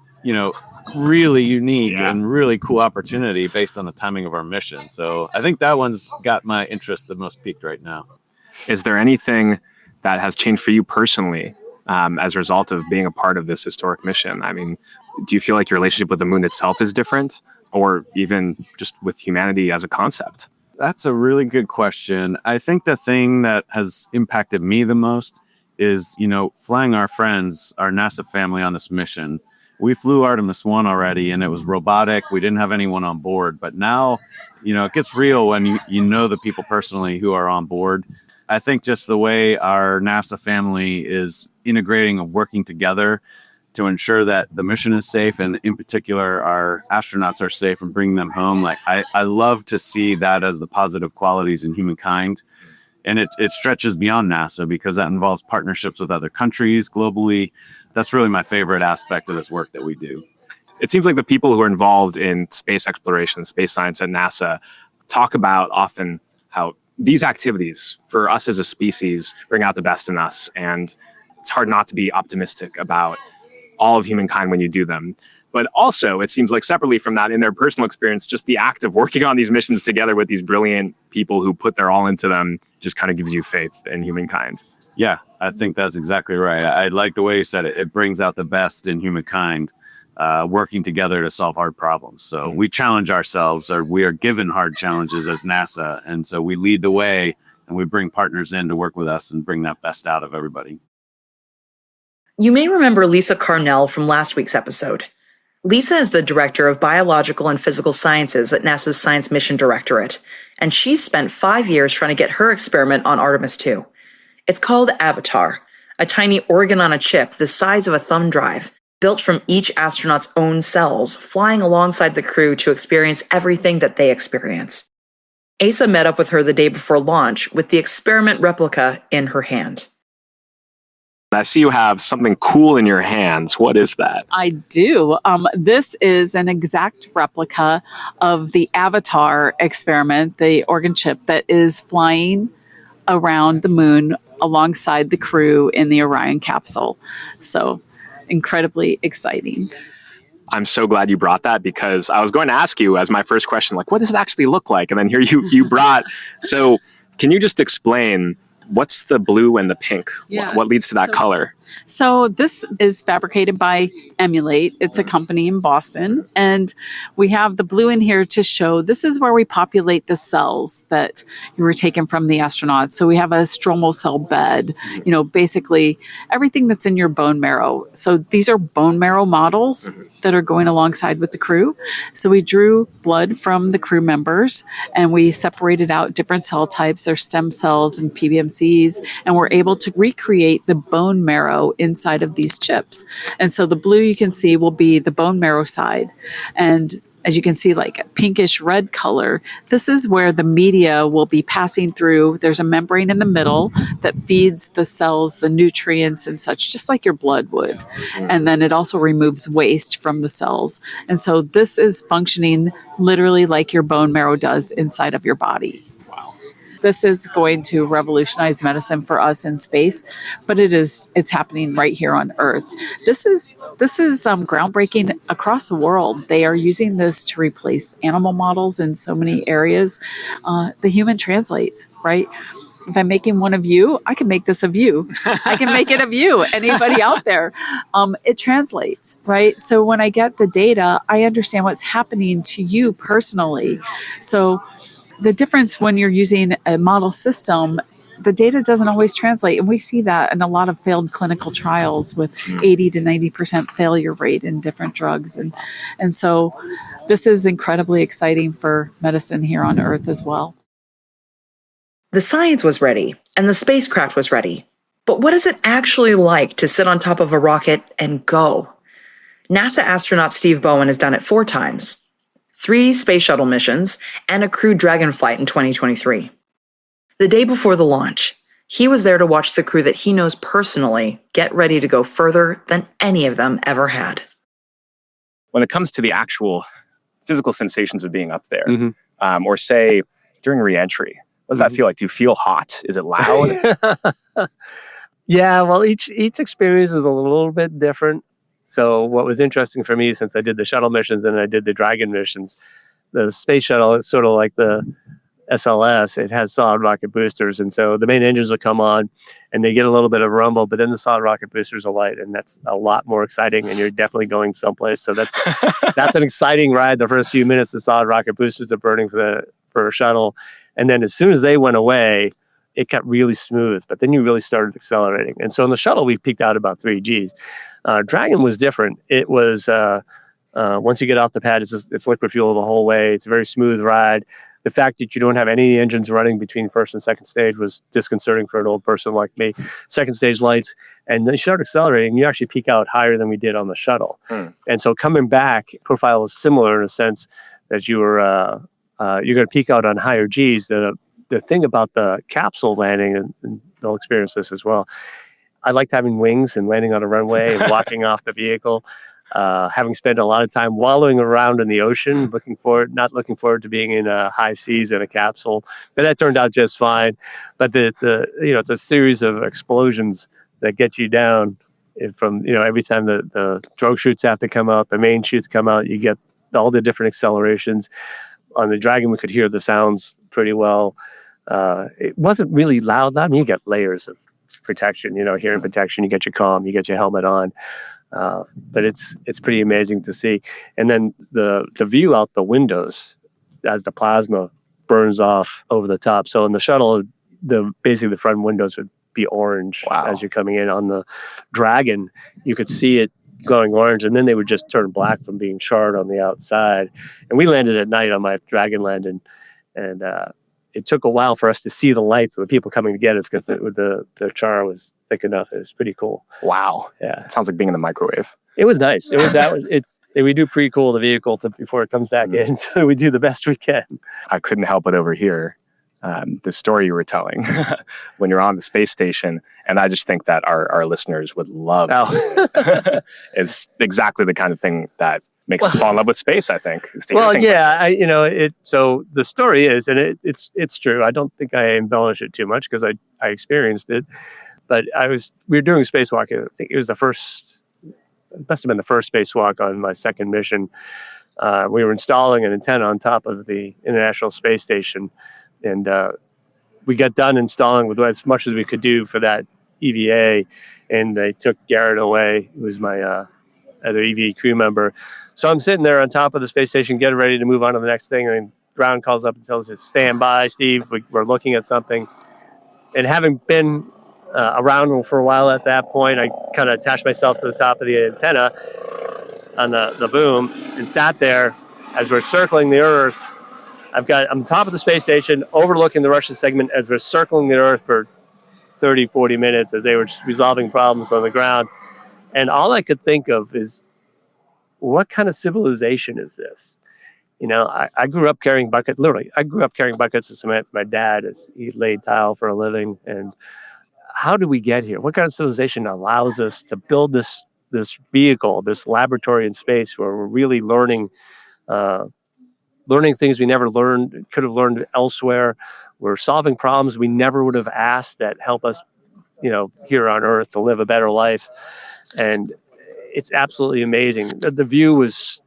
really unique and really cool opportunity based on the timing of our mission. So I think that one's got my interest the most peaked right now. Is there anything that has changed for you personally as a result of being a part of this historic mission? I mean, do you feel like your relationship with the moon itself is different, or even just with humanity as a concept? That's a really good question. I think the thing that has impacted me the most is, flying our friends, our NASA family on this mission. We flew Artemis 1 already, and it was robotic. We didn't have anyone on board. But now, it gets real when you know the people personally who are on board. I think just the way our NASA family is integrating and working together to ensure that the mission is safe, and in particular, our astronauts are safe and bringing them home. I love to see that as the positive qualities in humankind. And it stretches beyond NASA because that involves partnerships with other countries globally. That's really my favorite aspect of this work that we do. It seems like the people who are involved in space exploration, space science at NASA talk about often how these activities for us as a species bring out the best in us. And it's hard not to be optimistic about all of humankind when you do them. But also, it seems like separately from that, in their personal experience, just the act of working on these missions together with these brilliant people who put their all into them just kind of gives you faith in humankind. Yeah, I think that's exactly right. I like the way you said it. It brings out the best in humankind, working together to solve hard problems. So we challenge ourselves, or we are given hard challenges as NASA. And so we lead the way, and we bring partners in to work with us and bring that best out of everybody. You may remember Lisa Carnell from last week's episode. Lisa is the director of biological and physical sciences at NASA's Science Mission Directorate, and she's spent 5 years trying to get her experiment on Artemis 2. It's called Avatar, a tiny organ on a chip the size of a thumb drive built from each astronaut's own cells, flying alongside the crew to experience everything that they experience. Asa met up with her the day before launch with the experiment replica in her hand. I see you have something cool in your hands. What is that? I do. This is an exact replica of the Avatar experiment, the organ chip that is flying around the moon alongside the crew in the Orion capsule. So incredibly exciting. I'm so glad you brought that, because I was going to ask you as my first question, like, what does it actually look like? And then here you brought. So can you just explain what's the blue and the pink? Yeah. What leads to that color? So this is fabricated by Emulate. It's a company in Boston. And we have the blue in here to show this is where we populate the cells that you were taken from the astronauts. So we have a stromal cell bed, basically everything that's in your bone marrow. So these are bone marrow models that are going alongside with the crew. So we drew blood from the crew members and we separated out different cell types, their stem cells and PBMCs, and we're able to recreate the bone marrow inside of these chips. And so the blue you can see will be the bone marrow side. And as you can see, like a pinkish red color, this is where the media will be passing through. There's a membrane in the middle that feeds the cells, the nutrients and such, just like your blood would. And then it also removes waste from the cells. And so this is functioning literally like your bone marrow does inside of your body. This is going to revolutionize medicine for us in space, but it's happening right here on Earth. This is groundbreaking across the world. They are using this to replace animal models in so many areas. The human translates, right? If I'm making one of you, I can make this of you. I can make it of you. Anybody out there? It translates, right? So when I get the data, I understand what's happening to you personally. So the difference when you're using a model system, the data doesn't always translate. And we see that in a lot of failed clinical trials with 80 to 90% failure rate in different drugs. And so this is incredibly exciting for medicine here on Earth as well. The science was ready and the spacecraft was ready. But what is it actually like to sit on top of a rocket and go? NASA astronaut Steve Bowen has done it 4 times. 3 space shuttle missions, and a crewed Dragon flight in 2023. The day before the launch, he was there to watch the crew that he knows personally get ready to go further than any of them ever had. When it comes to the actual physical sensations of being up there, or say during re-entry, what does that feel like? Do you feel hot? Is it loud? Yeah, well, each experience is a little bit different. So what was interesting for me, since I did the shuttle missions and I did the Dragon missions, the space shuttle is sort of like the SLS. It has solid rocket boosters. And so the main engines will come on and they get a little bit of rumble, but then the solid rocket boosters will light. And that's a lot more exciting. And you're definitely going someplace. So that's an exciting ride. The first few minutes, the solid rocket boosters are burning for a shuttle. And then as soon as they went away, it got really smooth, but then you really started accelerating. And so in the shuttle, we peaked out about 3 Gs. Dragon was different. It was, once you get off the pad, it's liquid fuel the whole way. It's a very smooth ride. The fact that you don't have any engines running between first and second stage was disconcerting for an old person like me. Second stage lights, and then you start accelerating, you actually peak out higher than we did on the shuttle. And so coming back, profile was similar in a sense that you're going to peak out on higher Gs. The thing about the capsule landing, and they'll experience this as well, I liked having wings and landing on a runway and walking off the vehicle. Having spent a lot of time wallowing around in the ocean, not looking forward to being in high seas in a capsule, but that turned out just fine. But it's a series of explosions that get you down from, every time the drogue chutes have to come out, the main chutes come out, you get all the different accelerations. On the Dragon, we could hear the sounds pretty well. It wasn't really loud. I mean, you get layers of protection, hearing protection, you get your comm, you get your helmet on. But it's pretty amazing to see. And then the view out the windows as the plasma burns off over the top. So in the shuttle, basically the front windows would be orange as you're coming in. On the Dragon, you could see it going orange, and then they would just turn black from being charred on the outside. And we landed at night on my Dragon landing, and it took a while for us to see the lights of the people coming to get us because the char was thick enough. It was pretty cool. Wow. Yeah. It sounds like being in the microwave. It was nice. We do pre-cool the vehicle before it comes back in, so we do the best we can. I couldn't help but overhear the story you were telling when you're on the space station, and I just think that our listeners would love it. It's exactly the kind of thing that makes us fall in love with space, I think. Well, yeah, so the story is, and it's true. I don't think I embellish it too much because I experienced it, but we were doing spacewalk. I think it was it must have been the first spacewalk on my second mission. We were installing an antenna on top of the International Space Station, and we got done installing with as much as we could do for that EVA, and they took Garrett away, who was my other EVA crew member. So I'm sitting there on top of the space station, getting ready to move on to the next thing, and ground calls up and tells us, "Stand by, Steve, we're looking at something." And having been around for a while at that point, I kind of attached myself to the top of the antenna on the boom and sat there as we're circling the Earth. I'm on top of the space station overlooking the Russian segment as we're circling the Earth for 30, 40 minutes as they were resolving problems on the ground. And all I could think of is, what kind of civilization is this? I grew up carrying buckets. Literally, I grew up carrying buckets of cement for my dad as he laid tile for a living. And how did we get here? What kind of civilization allows us to build this vehicle, this laboratory in space where we're really learning things we never could have learned elsewhere. We're solving problems we never would have asked that help us, here on Earth to live a better life. And it's absolutely amazing. The view was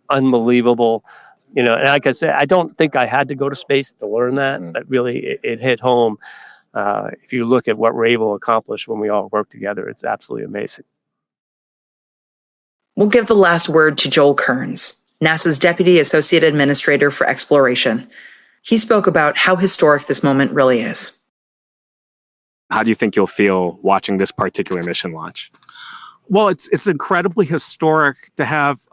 unbelievable. And like I said, I don't think I had to go to space to learn that, but really it hit home. If you look at what we're able to accomplish when we all work together, it's absolutely amazing. We'll give the last word to Joel Kearns, NASA's Deputy Associate Administrator for Exploration. He spoke about how historic this moment really is. How do you think you'll feel watching this particular mission launch? Well, it's incredibly historic to have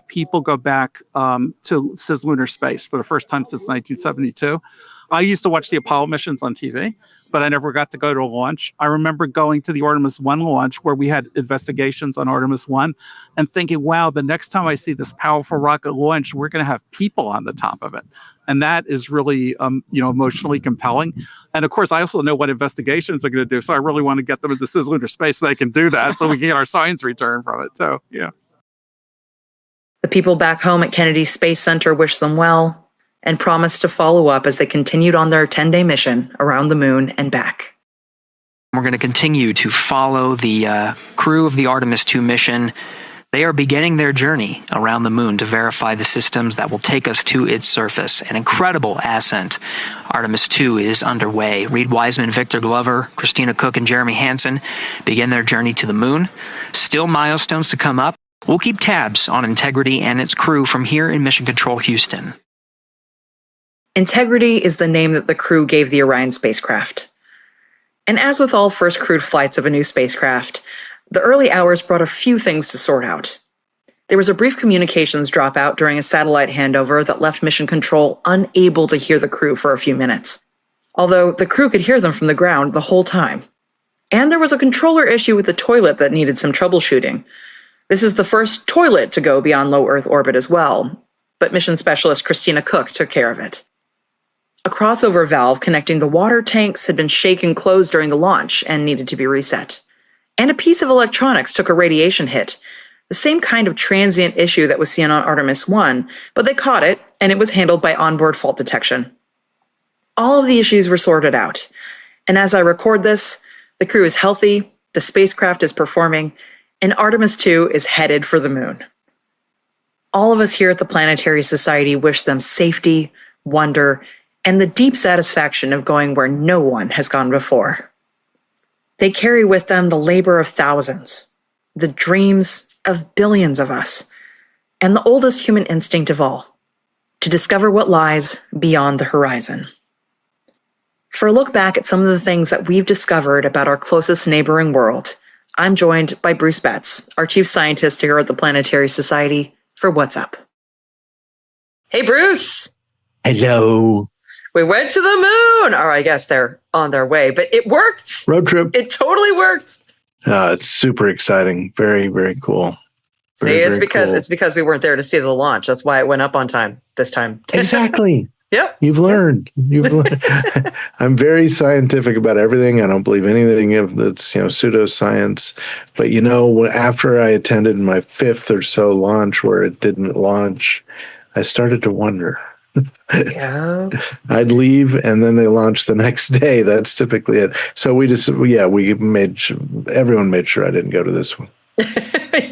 people go back to cislunar space for the first time since 1972. I used to watch the Apollo missions on TV, but I never got to go to a launch. I remember going to the Artemis 1 launch where we had investigations on Artemis 1 and thinking, wow, the next time I see this powerful rocket launch, we're going to have people on the top of it. And that is really, emotionally compelling. And of course, I also know what investigations are going to do. So I really want to get them into cislunar space so they can do that so we can get our science return from it. So, yeah. The people back home at Kennedy Space Center wish them well and promised to follow up as they continued on their 10-day mission around the moon and back. We're going to continue to follow the crew of the Artemis 2 mission. They are beginning their journey around the moon to verify the systems that will take us to its surface. An incredible ascent. Artemis 2 is underway. Reid Wiseman, Victor Glover, Christina, Koch, and Jeremy Hansen begin their journey to the moon. Still milestones to come up. We'll keep tabs on Integrity and its crew from here in Mission Control Houston. Integrity is the name that the crew gave the Orion spacecraft. And as with all first crewed flights of a new spacecraft, the early hours brought a few things to sort out. There was a brief communications dropout during a satellite handover that left Mission Control unable to hear the crew for a few minutes, although the crew could hear them from the ground the whole time. And there was a controller issue with the toilet that needed some troubleshooting. This is the first toilet to go beyond low Earth orbit as well, but mission specialist Christina Koch took care of it. A crossover valve connecting the water tanks had been shaken closed during the launch and needed to be reset. And a piece of electronics took a radiation hit, the same kind of transient issue that was seen on Artemis 1, but they caught it, and it was handled by onboard fault detection. All of the issues were sorted out, and as I record this, the crew is healthy, the spacecraft is performing, and Artemis 2 is headed for the moon. All of us here at the Planetary Society wish them safety, wonder, and the deep satisfaction of going where no one has gone before. They carry with them the labor of thousands, the dreams of billions of us, and the oldest human instinct of all, to discover what lies beyond the horizon. For a look back at some of the things that we've discovered about our closest neighboring world, I'm joined by Bruce Betts, our chief scientist here at the Planetary Society, for What's Up. Hey, Bruce! Hello. We went to the moon. Or I guess they're on their way, but it worked. Road trip. It totally worked. It's super exciting. Very, very cool. See, it's because we weren't there to see the launch. That's why it went up on time this time. Exactly. Yep. You've learned. I'm very scientific about everything. I don't believe anything of that's pseudoscience. But after I attended my 5th or so launch where it didn't launch, I started to wonder. Yeah. I'd leave and then they launch the next day. That's typically it. So everyone made sure I didn't go to this one.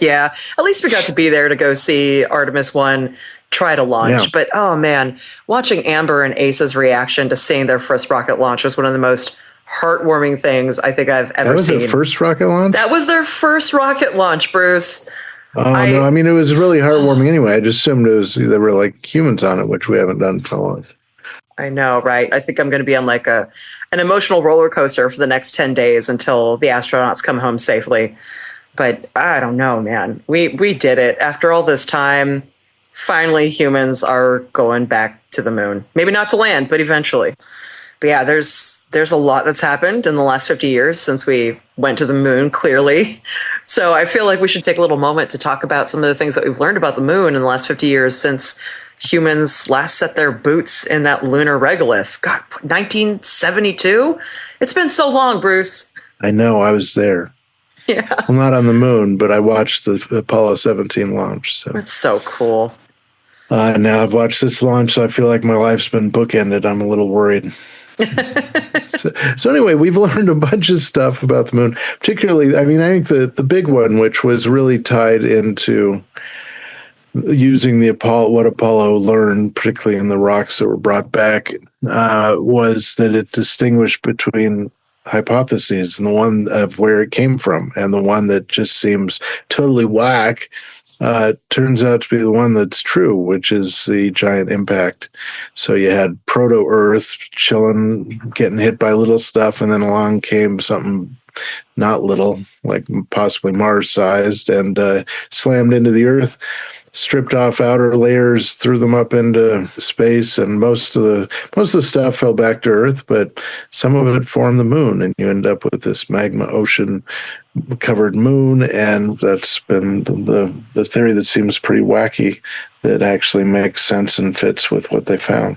Yeah. At least we got to be there to go see Artemis 1 try to launch. Yeah. But oh man, watching Amber and Asa's reaction to seeing their first rocket launch was one of the most heartwarming things I think I've ever seen. That was their first rocket launch? That was their first rocket launch, Bruce. Oh, no. I mean, it was really heartwarming anyway. I just assumed there were like humans on it, which we haven't done for a long time. I know, right? I think I'm going to be on like an emotional roller coaster for the next 10 days until the astronauts come home safely. But I don't know, man. We did it. After all this time, finally humans are going back to the moon. Maybe not to land, but eventually. But yeah, there's a lot that's happened in the last 50 years since we went to the moon, clearly. So I feel like we should take a little moment to talk about some of the things that we've learned about the moon in the last 50 years since humans last set their boots in that lunar regolith. God, 1972? It's been so long, Bruce. I know, I was there. Yeah. Well, not on the moon, but I watched the Apollo 17 launch. So it's so cool. Now I've watched this launch, so I feel like my life's been bookended. I'm a little worried. So anyway, we've learned a bunch of stuff about the moon. Particularly, I think the big one, which was really tied into using what Apollo learned, particularly in the rocks that were brought back, was that it distinguished between hypotheses and the one of where it came from and the one that just seems totally whack turns out to be the one that's true, which is the giant impact. So you had proto-Earth chilling, getting hit by little stuff, and then along came something not little, like possibly Mars-sized, and slammed into the Earth, stripped off outer layers, threw them up into space, and most of the stuff fell back to Earth, but some of it formed the moon, and you end up with this magma ocean covered moon, and that's been the theory that seems pretty wacky that actually makes sense and fits with what they found.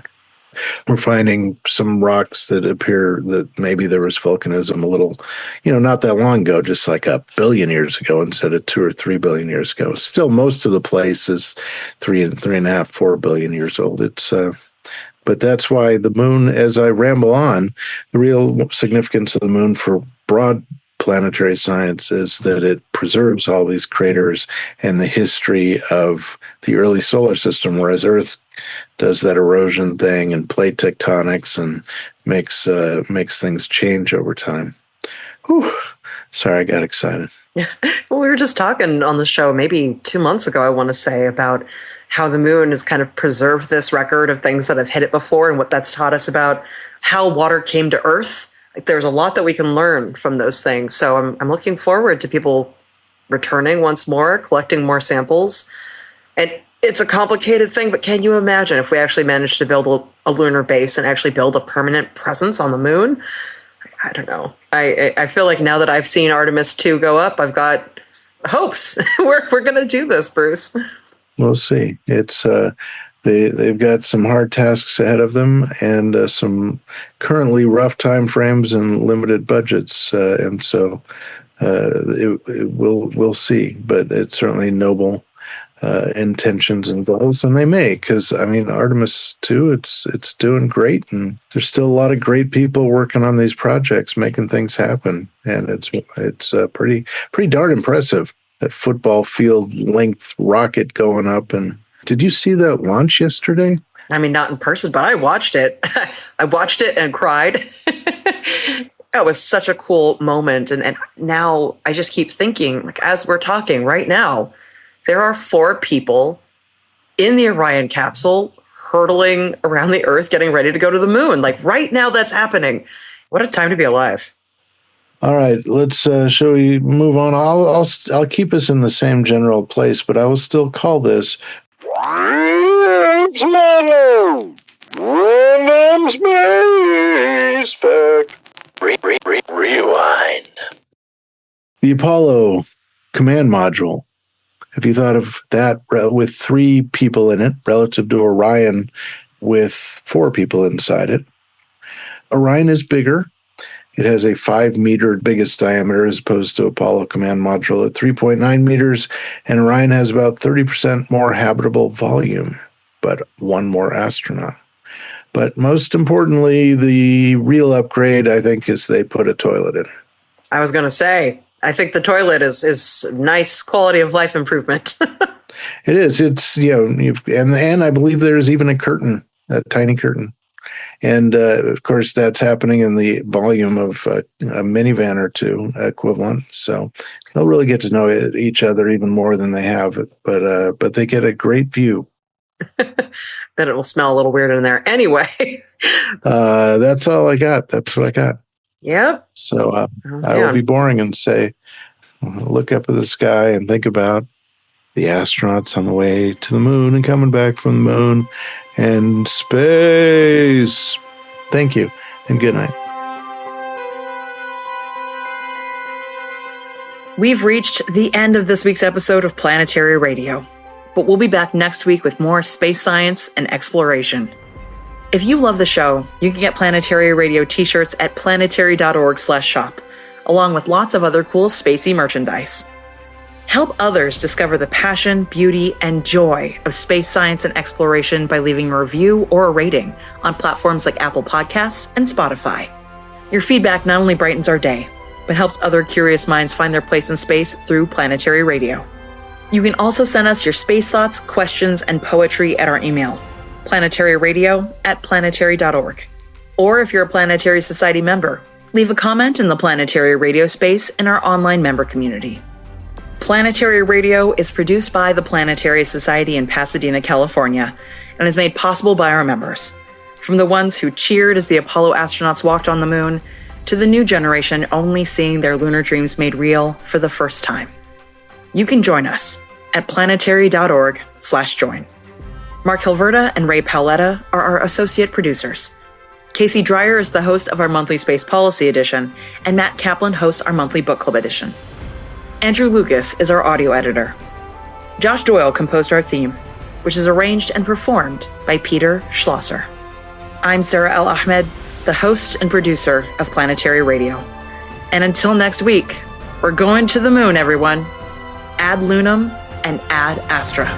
We're finding some rocks that appear that maybe there was volcanism a little, not that long ago, just like 1 billion years ago instead of 2 or 3 billion years ago. Still, most of the place is 3.5, 4 billion years old. But that's why the moon, as I ramble on, the real significance of the moon for broad planetary science is that it preserves all these craters and the history of the early solar system, whereas Earth does that erosion thing and plate tectonics and makes things change over time. Whew. Sorry, I got excited. Well, we were just talking on the show maybe 2 months ago, I want to say, about how the moon has kind of preserved this record of things that have hit it before and what that's taught us about how water came to Earth. There's a lot that we can learn from those things. So I'm looking forward to people returning once more, collecting more samples. And it's a complicated thing, but can you imagine if we actually managed to build a lunar base and actually build a permanent presence on the moon? I don't know. I feel like now that I've seen Artemis 2 go up, I've got hopes. We're going to do this, Bruce. We'll see. It's they've got some hard tasks ahead of them and some currently rough time frames and limited budgets, and so we'll see. But it's certainly noble intentions and goals, and they may, because Artemis 2, it's doing great, and there's still a lot of great people working on these projects, making things happen, and it's pretty darn impressive. That football field length rocket going up. And did you see that launch yesterday? Not in person, but I watched it. I watched it and cried. That was such a cool moment, and now I just keep thinking, like, as we're talking right now, there are 4 people in the Orion capsule hurtling around the Earth, getting ready to go to the moon. Like right now, that's happening. What a time to be alive. All right, let's shall we move on? I'll keep us in the same general place, but I will still call this Random space fact. Rewind. The Apollo command module. Have you thought of that with 3 people in it relative to Orion with 4 people inside it? Orion is bigger. It has a 5-meter biggest diameter as opposed to Apollo command module at 3.9 meters, and Orion has about 30% more habitable volume, but 1 more astronaut. But most importantly, the real upgrade, I think, is they put a toilet in. I was going to say, I think the toilet is nice quality of life improvement. It is. It's, and I believe there's even a curtain, a tiny curtain. And of course, that's happening in the volume of a minivan or 2 equivalent. So they'll really get to know each other even more than they have. But they get a great view. Then it will smell a little weird in there. Anyway. That's all I got. That's what I got. Yep. So I will be boring and say, look up at the sky and think about the astronauts on the way to the moon and coming back from the moon and space. Thank you and good night. We've reached the end of this week's episode of Planetary Radio, but we'll be back next week with more space science and exploration. If you love the show, you can get Planetary Radio t-shirts at planetary.org/shop, along with lots of other cool spacey merchandise. Help others discover the passion, beauty, and joy of space science and exploration by leaving a review or a rating on platforms like Apple Podcasts and Spotify. Your feedback not only brightens our day, but helps other curious minds find their place in space through Planetary Radio. You can also send us your space thoughts, questions, and poetry at our email, planetaryradio@planetary.org. Or if you're a Planetary Society member, leave a comment in the Planetary Radio space in our online member community. Planetary Radio is produced by the Planetary Society in Pasadena, California, and is made possible by our members. From the ones who cheered as the Apollo astronauts walked on the moon, to the new generation only seeing their lunar dreams made real for the first time. You can join us at planetary.org/join. Mark Hilverda and Ray Paoletta are our associate producers. Casey Dreyer is the host of our monthly Space Policy Edition, and Matt Kaplan hosts our monthly Book Club Edition. Andrew Lucas is our audio editor. Josh Doyle composed our theme, which is arranged and performed by Peter Schlosser. I'm Sarah El Ahmed, the host and producer of Planetary Radio. And until next week, we're going to the moon, everyone. Ad Lunam and Ad Astra.